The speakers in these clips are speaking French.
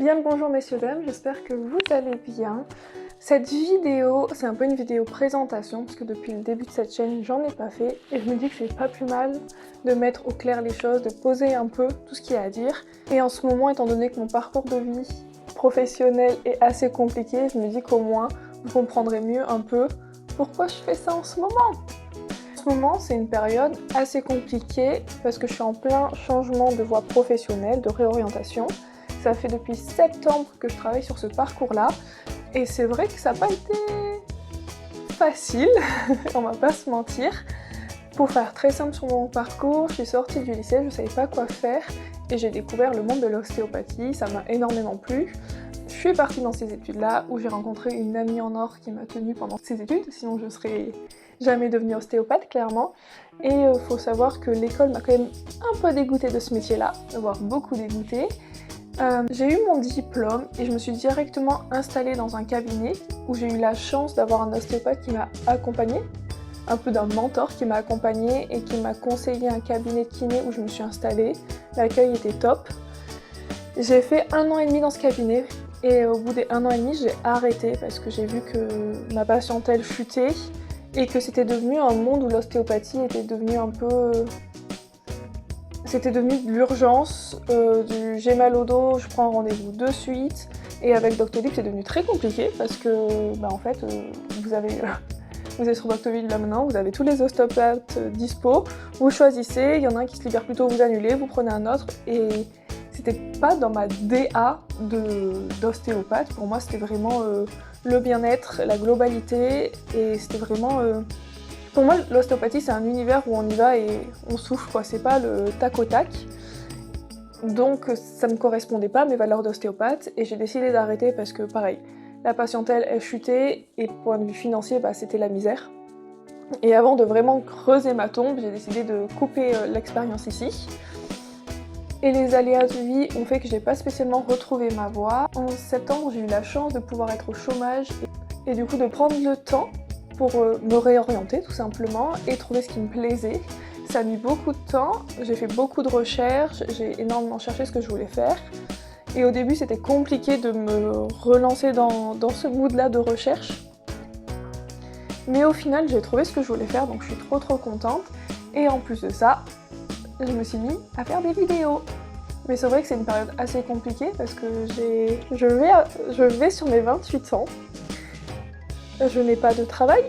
Bien le bonjour messieurs dames, j'espère que vous allez bien. Cette vidéo, c'est un peu une vidéo présentation parce que depuis le début de cette chaîne, j'en ai pas fait et je me dis que c'est pas plus mal de mettre au clair les choses, de poser un peu tout ce qu'il y a à dire. Et en ce moment, étant donné que mon parcours de vie professionnel est assez compliqué, je me dis qu'au moins vous comprendrez mieux un peu pourquoi je fais ça en ce moment. En ce moment, c'est une période assez compliquée parce que je suis en plein changement de voie professionnelle, de réorientation. Ça fait depuis septembre que je travaille sur ce parcours-là et c'est vrai que ça n'a pas été facile, on va pas se mentir. Pour faire très simple sur mon parcours, je suis sortie du lycée, je ne savais pas quoi faire et j'ai découvert le monde de l'ostéopathie, ça m'a énormément plu. Je suis partie dans ces études-là où j'ai rencontré une amie en or qui m'a tenue pendant ces études, sinon je serais jamais devenue ostéopathe clairement. Et faut savoir que l'école m'a quand même un peu dégoûtée de ce métier-là, voire beaucoup dégoûtée. J'ai eu mon diplôme et je me suis directement installée dans un cabinet où j'ai eu la chance d'avoir un ostéopathe qui m'a accompagnée, un peu d'un mentor qui m'a accompagnée et qui m'a conseillé un cabinet de kiné où je me suis installée. L'accueil était top. J'ai fait 1 an et demi dans ce cabinet et au bout des 1 an et demi, j'ai arrêté parce que j'ai vu que ma patientèle chutait et que c'était devenu un monde où l'ostéopathie était devenue un peu... C'était devenu de l'urgence, du j'ai mal au dos, je prends un rendez-vous de suite. Et avec Doctolib, c'est devenu très compliqué parce que, en fait, vous êtes sur Doctolib là maintenant, vous avez tous les ostéopathes dispo, vous choisissez, il y en a un qui se libère plus tôt, vous annulez, vous prenez un autre. Et c'était pas dans ma DA d'ostéopathe, pour moi c'était vraiment le bien-être, la globalité, et c'était vraiment... Pour moi, l'ostéopathie, c'est un univers où on y va et on souffle, quoi. C'est pas le tac au tac. Donc, ça me correspondait pas à mes valeurs d'ostéopathe et j'ai décidé d'arrêter parce que, pareil, la patientèle, elle chutait et point de vue financier, c'était la misère. Et avant de vraiment creuser ma tombe, j'ai décidé de couper l'expérience ici. Et les aléas de vie ont fait que j'ai pas spécialement retrouvé ma voie. En septembre, j'ai eu la chance de pouvoir être au chômage et du coup de prendre le temps pour me réorienter tout simplement et trouver ce qui me plaisait. Ça a mis beaucoup de temps, j'ai fait beaucoup de recherches, j'ai énormément cherché ce que je voulais faire. Et au début c'était compliqué de me relancer dans ce mood-là de recherche. Mais au final j'ai trouvé ce que je voulais faire, donc je suis trop contente. Et en plus de ça, je me suis mis à faire des vidéos. Mais c'est vrai que c'est une période assez compliquée parce que je vais sur mes 28 ans. Je n'ai pas de travail,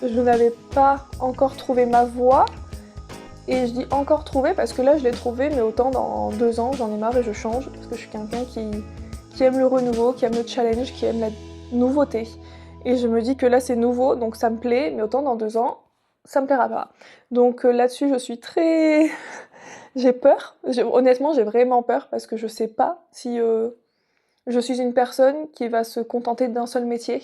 je n'avais pas encore trouvé ma voie, et je dis encore trouvé parce que là je l'ai trouvé, mais autant dans 2 ans j'en ai marre et je change, parce que je suis quelqu'un qui aime le renouveau, qui aime le challenge, qui aime la nouveauté. Et je me dis que là c'est nouveau, donc ça me plaît, mais autant dans 2 ans, ça me plaira pas. Donc là-dessus je suis très... j'ai peur, honnêtement j'ai vraiment peur, parce que je sais pas si je suis une personne qui va se contenter d'un seul métier.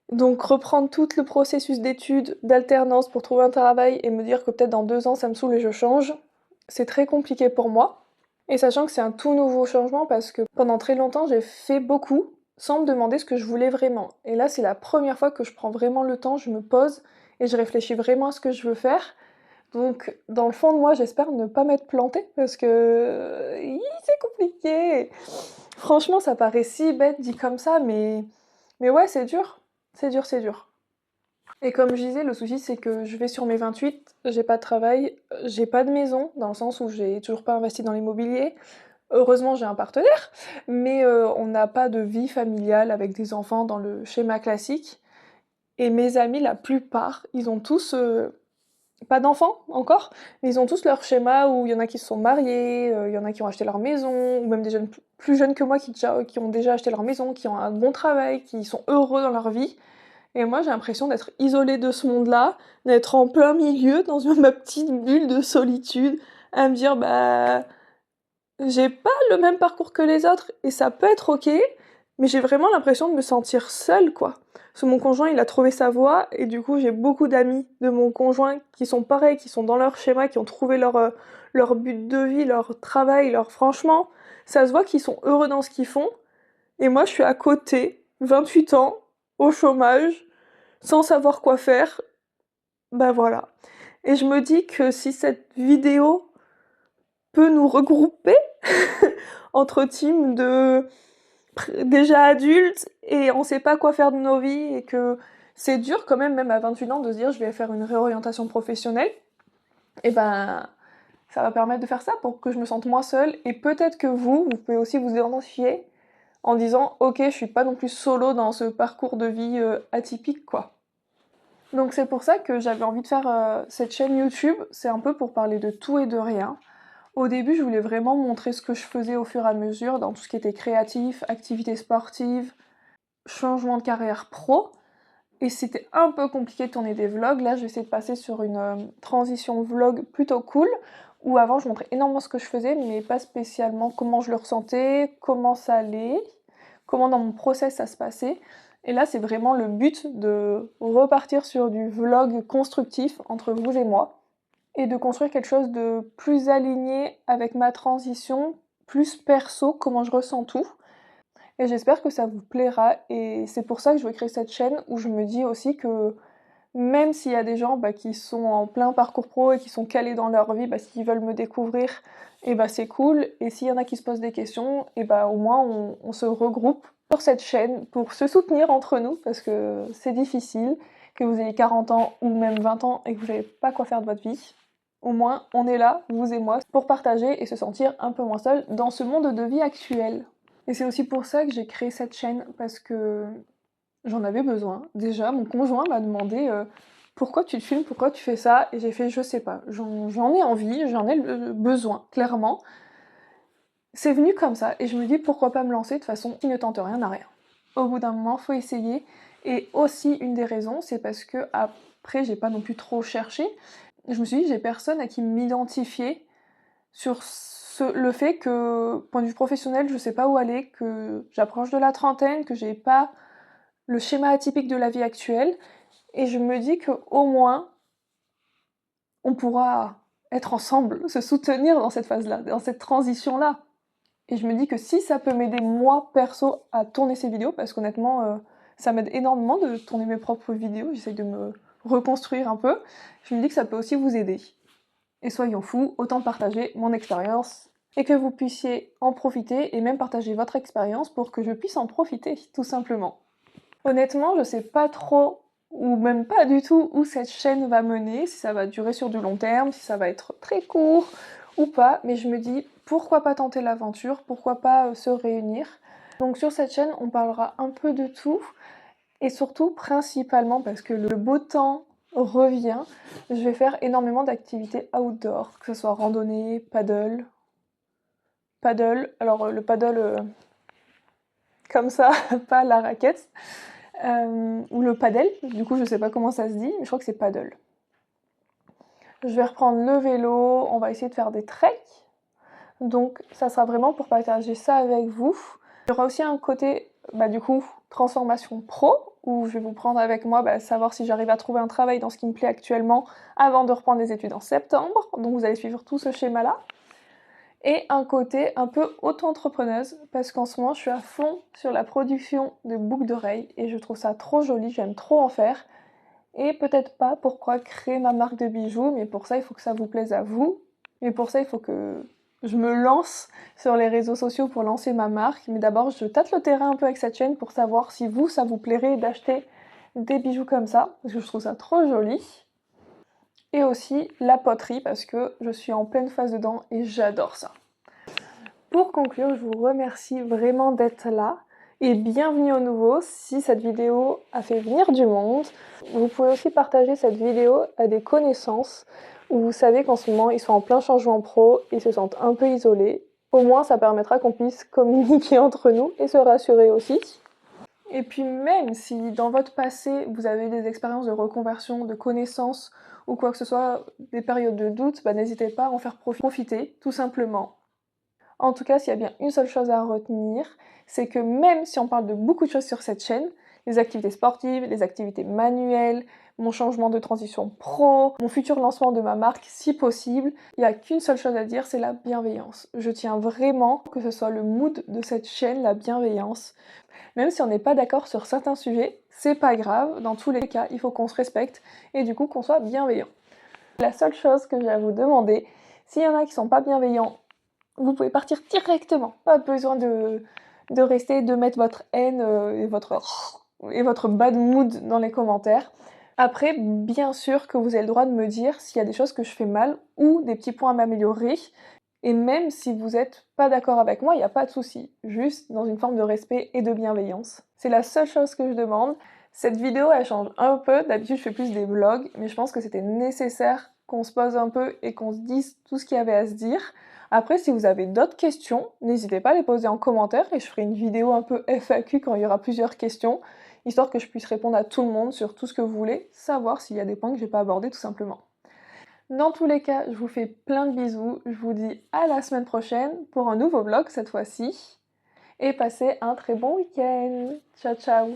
Donc reprendre tout le processus d'études, d'alternance pour trouver un travail et me dire que peut-être dans 2 ans ça me saoule et je change, c'est très compliqué pour moi. Et sachant que c'est un tout nouveau changement parce que pendant très longtemps j'ai fait beaucoup sans me demander ce que je voulais vraiment. Et là c'est la première fois que je prends vraiment le temps, je me pose et je réfléchis vraiment à ce que je veux faire. Donc dans le fond de moi j'espère ne pas m'être plantée parce que c'est compliqué. Franchement ça paraît si bête dit comme ça, mais ouais c'est dur. C'est dur, c'est dur. Et comme je disais, le souci c'est que je vais sur mes 28, j'ai pas de travail, j'ai pas de maison, dans le sens où j'ai toujours pas investi dans l'immobilier. Heureusement j'ai un partenaire, mais on n'a pas de vie familiale avec des enfants dans le schéma classique. Et mes amis, la plupart, ils ont tous pas d'enfants encore, mais ils ont tous leur schéma où il y en a qui se sont mariés, il y en a qui ont acheté leur maison, ou même des jeunes plus jeunes que moi qui ont déjà acheté leur maison, qui ont un bon travail, qui sont heureux dans leur vie. Et moi, j'ai l'impression d'être isolée de ce monde-là, d'être en plein milieu, dans ma petite bulle de solitude, à me dire, j'ai pas le même parcours que les autres, et ça peut être ok, mais j'ai vraiment l'impression de me sentir seule, quoi. Parce que mon conjoint, il a trouvé sa voie, et du coup, j'ai beaucoup d'amis de mon conjoint qui sont pareils, qui sont dans leur schéma, qui ont trouvé leur but de vie, leur travail, franchement, ça se voit qu'ils sont heureux dans ce qu'ils font, et moi, je suis à côté, 28 ans, au chômage, sans savoir quoi faire, voilà. Et je me dis que si cette vidéo peut nous regrouper entre teams de déjà adultes et on sait pas quoi faire de nos vies et que c'est dur quand même à 28 ans de se dire je vais faire une réorientation professionnelle. Et ben ça va permettre de faire ça pour que je me sente moins seule et peut-être que vous pouvez aussi vous identifier en disant ok, je suis pas non plus solo dans ce parcours de vie atypique quoi. Donc c'est pour ça que j'avais envie de faire cette chaîne YouTube, c'est un peu pour parler de tout et de rien. Au début, je voulais vraiment montrer ce que je faisais au fur et à mesure dans tout ce qui était créatif, activités sportives, changement de carrière pro. Et c'était un peu compliqué de tourner des vlogs. Là, je vais essayer de passer sur une transition vlog plutôt cool, où avant, je montrais énormément ce que je faisais, mais pas spécialement comment je le ressentais, comment ça allait, comment dans mon process ça se passait. Et là, c'est vraiment le but de repartir sur du vlog constructif entre vous et moi, et de construire quelque chose de plus aligné avec ma transition, plus perso, comment je ressens tout. Et j'espère que ça vous plaira, et c'est pour ça que je veux créer cette chaîne où je me dis aussi que même s'il y a des gens qui sont en plein parcours pro et qui sont calés dans leur vie, s'ils veulent me découvrir, et c'est cool. Et s'il y en a qui se posent des questions, et au moins on se regroupe sur cette chaîne pour se soutenir entre nous, parce que c'est difficile, que vous ayez 40 ans ou même 20 ans et que vous savez pas quoi faire de votre vie. Au moins, on est là, vous et moi, pour partager et se sentir un peu moins seul dans ce monde de vie actuel. Et c'est aussi pour ça que j'ai créé cette chaîne, parce que j'en avais besoin. Déjà, mon conjoint m'a demandé pourquoi tu te filmes, pourquoi tu fais ça, et j'ai fait je sais pas, j'en ai envie, j'en ai besoin, clairement. C'est venu comme ça, et je me dis pourquoi pas me lancer, de toute façon, qui ne tente rien n'a rien. Au bout d'un moment, faut essayer. Et aussi, une des raisons, c'est parce que après, j'ai pas non plus trop cherché. Je me suis dit, j'ai personne à qui m'identifier sur le fait que, point de vue professionnel, je sais pas où aller, que j'approche de la trentaine, que j'ai pas le schéma atypique de la vie actuelle, et je me dis qu'au moins, on pourra être ensemble, se soutenir dans cette phase-là, dans cette transition-là. Et je me dis que si ça peut m'aider, moi, perso, à tourner ces vidéos, parce qu'honnêtement, ça m'aide énormément de tourner mes propres vidéos, j'essaie de me reconstruire un peu, je me dis que ça peut aussi vous aider. Et soyons fous, autant partager mon expérience, et que vous puissiez en profiter, et même partager votre expérience pour que je puisse en profiter, tout simplement. Honnêtement, je sais pas trop, ou même pas du tout, où cette chaîne va mener, si ça va durer sur du long terme, si ça va être très court ou pas, mais je me dis pourquoi pas tenter l'aventure, pourquoi pas se réunir. Donc sur cette chaîne, on parlera un peu de tout, et surtout, principalement, parce que le beau temps revient, je vais faire énormément d'activités outdoor, que ce soit randonnée, paddle, alors le paddle comme ça, pas la raquette, ou le paddle, du coup je sais pas comment ça se dit, mais je crois que c'est paddle. Je vais reprendre le vélo, on va essayer de faire des treks, donc ça sera vraiment pour partager ça avec vous. Il y aura aussi un côté, du coup, transformation pro, où je vais vous prendre avec moi, savoir si j'arrive à trouver un travail dans ce qui me plaît actuellement avant de reprendre les études en septembre, donc vous allez suivre tout ce schéma-là. Et un côté un peu auto-entrepreneuse, parce qu'en ce moment je suis à fond sur la production de boucles d'oreilles et je trouve ça trop joli, j'aime trop en faire. Et peut-être pas pourquoi créer ma marque de bijoux, mais pour ça il faut que ça vous plaise à vous. Et pour ça il faut que je me lance sur les réseaux sociaux pour lancer ma marque. Mais d'abord je tâte le terrain un peu avec cette chaîne pour savoir si vous, ça vous plairait d'acheter des bijoux comme ça, parce que je trouve ça trop joli. Et aussi la poterie, parce que je suis en pleine phase dedans et j'adore ça. Pour conclure, je vous remercie vraiment d'être là et bienvenue au nouveau. Si cette vidéo a fait venir du monde, vous pouvez aussi partager cette vidéo à des connaissances où vous savez qu'en ce moment ils sont en plein changement pro et se sentent un peu isolés. Au moins ça permettra qu'on puisse communiquer entre nous et se rassurer aussi. Et puis même si dans votre passé vous avez eu des expériences de reconversion, de connaissances ou quoi que ce soit, des périodes de doute, n'hésitez pas à en faire profiter, tout simplement. En tout cas, s'il y a bien une seule chose à retenir, c'est que même si on parle de beaucoup de choses sur cette chaîne, les activités sportives, les activités manuelles, mon changement de transition pro, mon futur lancement de ma marque si possible, il n'y a qu'une seule chose à dire, c'est la bienveillance. Je tiens vraiment que ce soit le mood de cette chaîne, la bienveillance. Même si on n'est pas d'accord sur certains sujets, c'est pas grave, dans tous les cas, il faut qu'on se respecte et du coup qu'on soit bienveillant. La seule chose que j'ai à vous demander, s'il y en a qui sont pas bienveillants vous pouvez partir directement. Pas besoin de rester, de mettre votre haine et votre bad mood dans les commentaires. Après, bien sûr que vous avez le droit de me dire s'il y a des choses que je fais mal ou des petits points à m'améliorer. Et même si vous n'êtes pas d'accord avec moi, il n'y a pas de souci. Juste dans une forme de respect et de bienveillance. C'est la seule chose que je demande. Cette vidéo, elle change un peu. D'habitude, je fais plus des vlogs, mais je pense que c'était nécessaire qu'on se pose un peu et qu'on se dise tout ce qu'il y avait à se dire. Après, si vous avez d'autres questions, n'hésitez pas à les poser en commentaire et je ferai une vidéo un peu FAQ quand il y aura plusieurs questions, histoire que je puisse répondre à tout le monde sur tout ce que vous voulez, savoir s'il y a des points que j'ai pas abordés tout simplement. Dans tous les cas, je vous fais plein de bisous, je vous dis à la semaine prochaine pour un nouveau vlog cette fois-ci, et passez un très bon week-end. Ciao ciao.